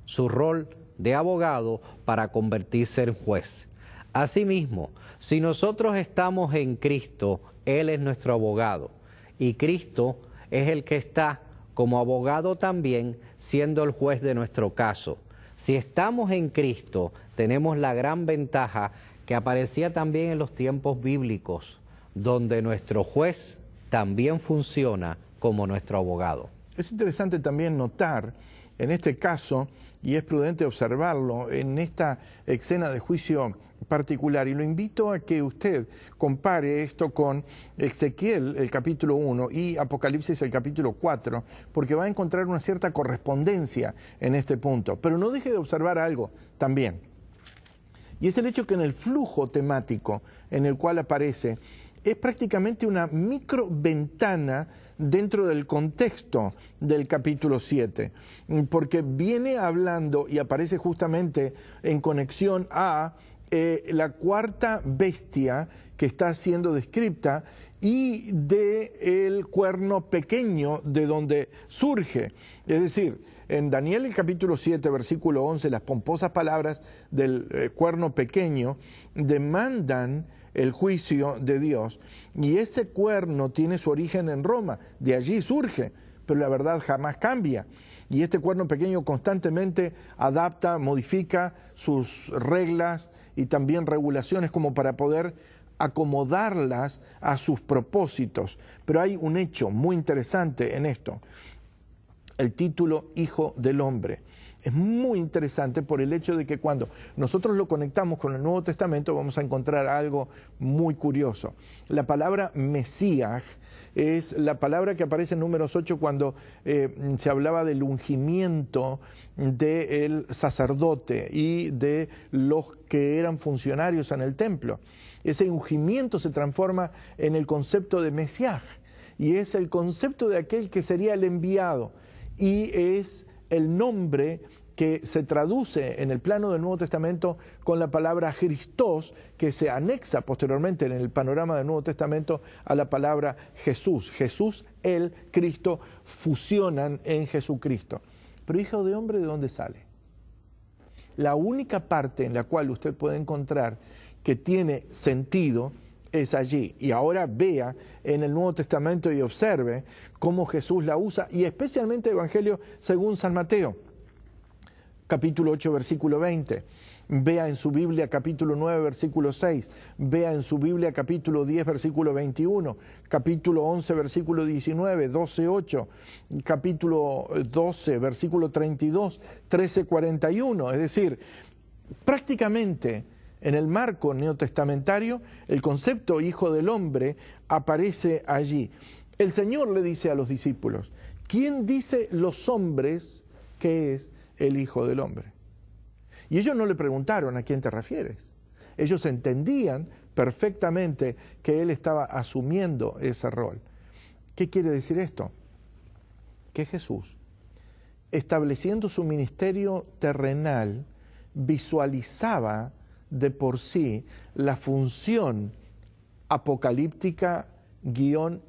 su rol de abogado para convertirse en juez. Asimismo, si nosotros estamos en Cristo, Él es nuestro abogado y Cristo es el que está como abogado también siendo el juez de nuestro caso. Si estamos en Cristo, tenemos la gran ventaja que aparecía también en los tiempos bíblicos, donde nuestro juez también funciona como nuestro abogado. Es interesante también notar en este caso, y es prudente observarlo, en esta escena de juicio particular, y lo invito a que usted compare esto con Ezequiel, el capítulo 1, y Apocalipsis, el capítulo 4, porque va a encontrar una cierta correspondencia en este punto. Pero no deje de observar algo también, y es el hecho que en el flujo temático en el cual aparece, es prácticamente una microventana dentro del contexto del capítulo 7, porque viene hablando y aparece justamente en conexión a la cuarta bestia que está siendo descrita y del cuerno pequeño de donde surge. Es decir, en Daniel el capítulo 7, versículo 11, las pomposas palabras del cuerno pequeño demandan el juicio de Dios, y ese cuerno tiene su origen en Roma, de allí surge, pero la verdad jamás cambia, y este cuerno pequeño constantemente adapta, modifica sus reglas y también regulaciones como para poder acomodarlas a sus propósitos. Pero hay un hecho muy interesante en esto: el título Hijo del Hombre. Es muy interesante por el hecho de que cuando nosotros lo conectamos con el Nuevo Testamento vamos a encontrar algo muy curioso. La palabra Mesías es la palabra que aparece en Números 8 cuando se hablaba del ungimiento del sacerdote y de los que eran funcionarios en el templo. Ese ungimiento se transforma en el concepto de Mesías y es el concepto de aquel que sería el enviado, y es el nombre que se traduce en el plano del Nuevo Testamento con la palabra Christos, que se anexa posteriormente en el panorama del Nuevo Testamento a la palabra Jesús. Jesús, el Cristo, fusionan en Jesucristo. Pero Hijo de Hombre, ¿de dónde sale? La única parte en la cual usted puede encontrar que tiene sentido es allí. Y ahora vea en el Nuevo Testamento y observe cómo Jesús la usa, y especialmente el Evangelio según San Mateo. capítulo 8, versículo 20. Vea en su Biblia capítulo 9, versículo 6. Vea en su Biblia capítulo 10, versículo 21. Capítulo 11, versículo 19, 12, 8. Capítulo 12, versículo 32, 13, 41. Es decir, prácticamente en el marco neotestamentario, el concepto hijo del hombre aparece allí. El Señor le dice a los discípulos, ¿quién dice los hombres que es el Hijo del Hombre? Y ellos no le preguntaron a quién te refieres. Ellos entendían perfectamente que Él estaba asumiendo ese rol. ¿Qué quiere decir esto? Que Jesús, estableciendo su ministerio terrenal, visualizaba de por sí la función apocalíptica,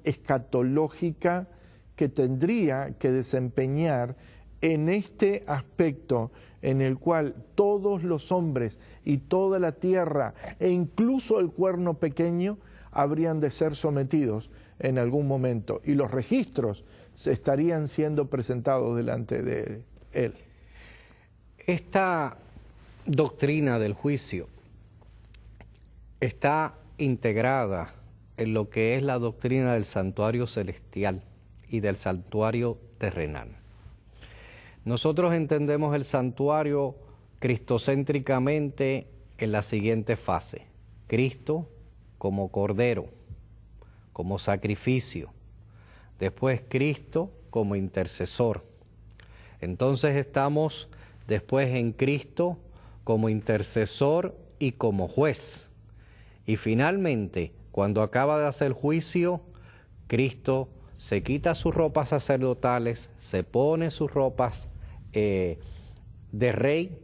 escatológica, que tendría que desempeñar en este aspecto en el cual todos los hombres y toda la tierra, e incluso el cuerno pequeño, habrían de ser sometidos en algún momento, y los registros estarían siendo presentados delante de él. Esta doctrina del juicio está integrada en lo que es la doctrina del santuario celestial y del santuario terrenal. Nosotros entendemos el santuario cristocéntricamente en la siguiente fase: Cristo como cordero, como sacrificio, después Cristo como intercesor. Entonces estamos después en Cristo como intercesor y como juez. Y finalmente, cuando acaba de hacer juicio, Cristo se quita sus ropas sacerdotales, se pone sus ropas de rey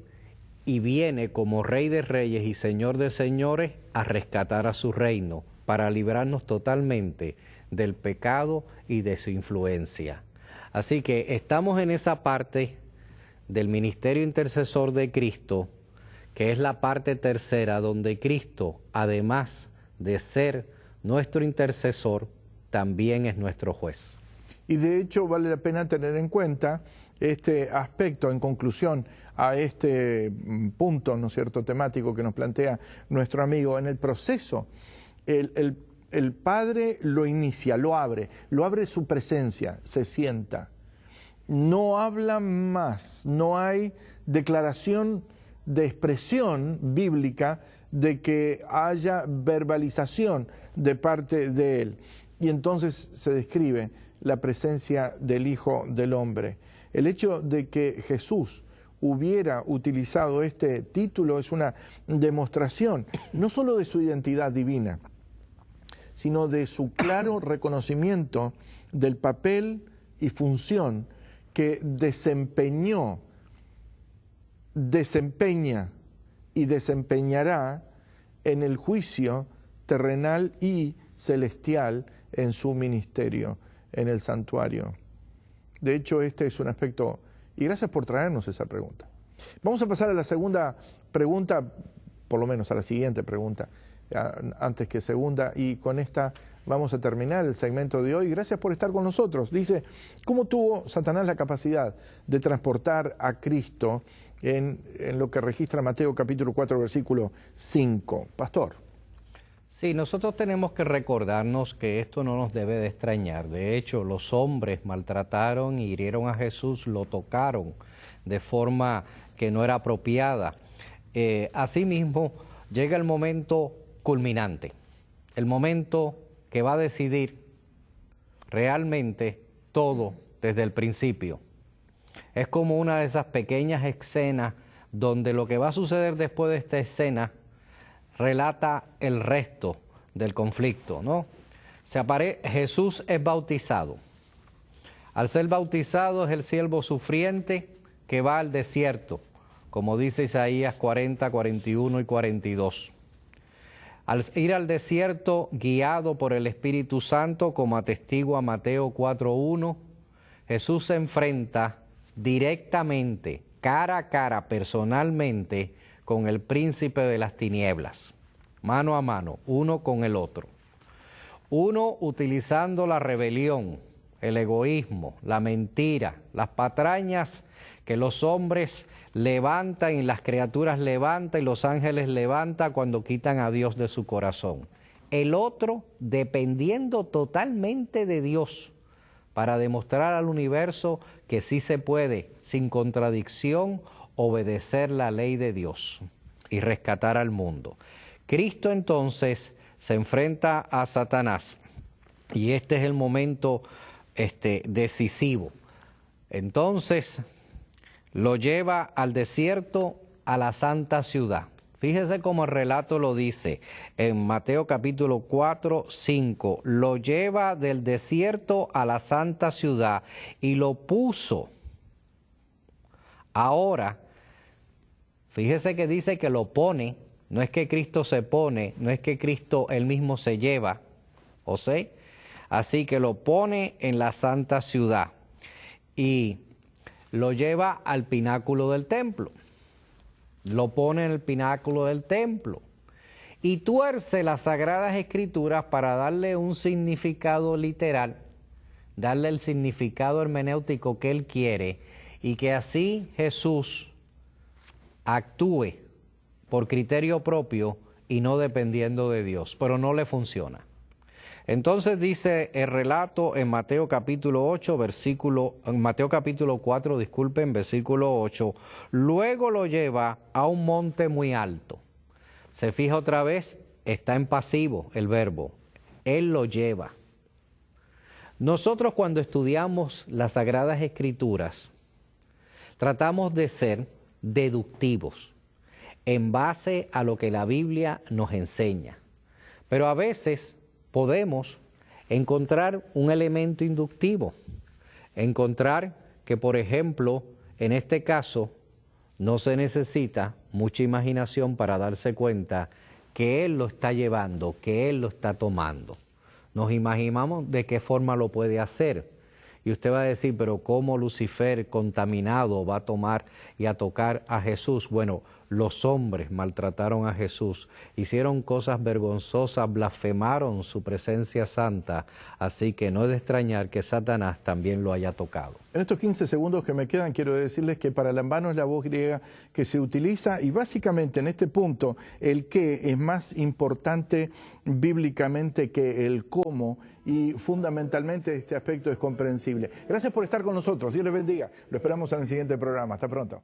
y viene como Rey de Reyes y Señor de Señores a rescatar a su reino para librarnos totalmente del pecado y de su influencia. Así que estamos en esa parte del ministerio intercesor de Cristo, que es la parte tercera, donde Cristo, además de ser nuestro intercesor, también es nuestro juez. Y de hecho vale la pena tener en cuenta este aspecto en conclusión a este punto, ¿no es cierto?, temático que nos plantea nuestro amigo. En el proceso, el Padre lo inicia, lo abre su presencia, se sienta. No habla más, no hay declaración de expresión bíblica de que haya verbalización de parte de Él. Y entonces se describe la presencia del Hijo del Hombre. El hecho de que Jesús hubiera utilizado este título es una demostración no solo de su identidad divina, sino de su claro reconocimiento del papel y función que desempeña y desempeñará en el juicio terrenal y celestial en su ministerio, en el santuario. De hecho, este es un aspecto, y gracias por traernos esa pregunta. Vamos a pasar a la segunda pregunta, por lo menos a la siguiente pregunta, antes que segunda, y con esta vamos a terminar el segmento de hoy. Gracias por estar con nosotros. Dice, ¿cómo tuvo Satanás la capacidad de transportar a Cristo en lo que registra Mateo capítulo 4, versículo 5? Pastor. Sí, nosotros tenemos que recordarnos que esto no nos debe de extrañar. De hecho, los hombres maltrataron y hirieron a Jesús, lo tocaron de forma que no era apropiada. Asimismo, llega el momento culminante, el momento que va a decidir realmente todo desde el principio. Es como una de esas pequeñas escenas donde lo que va a suceder después de esta escena relata el resto del conflicto, ¿no? Jesús es bautizado. Al ser bautizado es el siervo sufriente que va al desierto, como dice Isaías 40, 41 y 42. Al ir al desierto guiado por el Espíritu Santo, como atestigua Mateo 4:1, Jesús se enfrenta directamente, cara a cara, personalmente, con el príncipe de las tinieblas, mano a mano, uno con el otro. Uno utilizando la rebelión, el egoísmo, la mentira, las patrañas que los hombres levantan y las criaturas levantan y los ángeles levantan cuando quitan a Dios de su corazón. El otro dependiendo totalmente de Dios para demostrar al universo que sí se puede, sin contradicción, obedecer la ley de Dios y rescatar al mundo. Cristo entonces se enfrenta a Satanás y este es el momento decisivo. Entonces lo lleva al desierto, a la santa ciudad. Fíjese cómo el relato lo dice en Mateo capítulo 4, 5. Lo lleva del desierto a la santa ciudad y lo puso. Ahora, fíjese que dice que lo pone, no es que Cristo se pone, no es que Cristo él mismo se lleva, ¿o sí? Así que lo pone en la santa ciudad y lo lleva al pináculo del templo. Lo pone en el pináculo del templo y tuerce las Sagradas Escrituras para darle un significado literal, darle el significado hermenéutico que él quiere y que así Jesús actúe por criterio propio y no dependiendo de Dios, pero no le funciona. Entonces dice el relato en Mateo capítulo 4, versículo 8, luego lo lleva a un monte muy alto. Se fija otra vez, está en pasivo el verbo, él lo lleva. Nosotros cuando estudiamos las Sagradas Escrituras, tratamos de ser deductivos en base a lo que la Biblia nos enseña, pero a veces podemos encontrar un elemento inductivo, encontrar que, por ejemplo, en este caso, no se necesita mucha imaginación para darse cuenta que Él lo está llevando, que Él lo está tomando. Nos imaginamos de qué forma lo puede hacer. Y usted va a decir, pero ¿cómo Lucifer contaminado va a tomar y a tocar a Jesús? Bueno, los hombres maltrataron a Jesús, hicieron cosas vergonzosas, blasfemaron su presencia santa, así que no es de extrañar que Satanás también lo haya tocado. En estos 15 segundos que me quedan, quiero decirles que paralambano es la voz griega que se utiliza y básicamente en este punto el qué es más importante bíblicamente que el cómo y fundamentalmente este aspecto es comprensible. Gracias por estar con nosotros, Dios les bendiga. Lo esperamos en el siguiente programa. Hasta pronto.